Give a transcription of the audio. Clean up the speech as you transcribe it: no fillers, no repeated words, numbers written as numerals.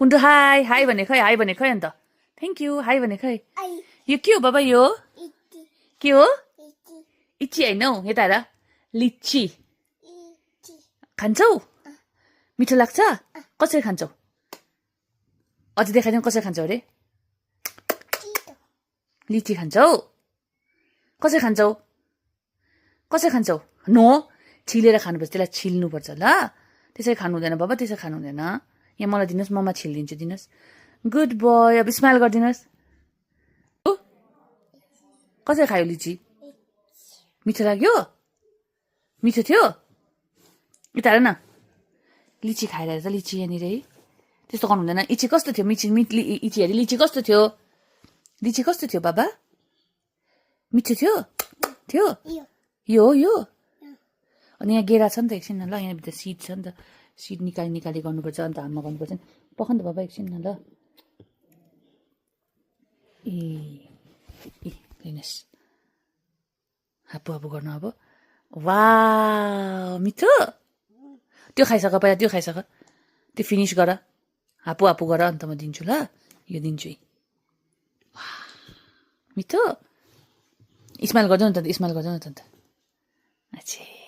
पुन्टु high high भने खै high भने खै अन्त थ्याङ्क यू हाई भने खै यो के हो बाबा यो के हो इची होइन हौ यता हेर लिची खान्छौ मिठो लाग्छ कसरी खान्छौ अझै देखाइदिउँ कसरी खान्छौ अरे लिची खान्छौ कसरी खान्छौ कसरी खान्छौ नो छिलेर खानुपर्छ त्यसलाई छिल्नुपर्छ ल त्यसरी खानु हुँदैन बाबा त्यसरी खानु हुँदैन यहाँ मलाई दिनुहोस् ममा छिलिदिन्छु दिनुहोस् गुड बोय अब स्माइल गरिदिनुहोस् कसरी खायो लिची मिठो लाग्यो मिठो थियो यता हेर न लिची खाएर त लिची यहाँनिर है त्यस्तो गर्नु हुँदैन इची कस्तो थियो इची हेरी लिची कस्तो थियो लिची कस्तो थियो बाबा मिठो थियो थियो यो यो अनि यहाँ गेरा छ नि त एकछिन ल यहाँभित्र सिड छ नि त सिड निकाली गर्नुपर्छ अन्त हाममा गर्नुपर्छ पख नि त बाबा एकछिन ल ए हेर्नुहोस् हापु गर्नु अब वा मिठो त्यो खाइसक पहिला त्यो खाइसक त्यो फिनिस गर हापु गर अन्त म दिन्छु ल यो दिन्छु है मिठो स्माइल गर्दैन त स्माइल गर्दैन त अन्त अच्छा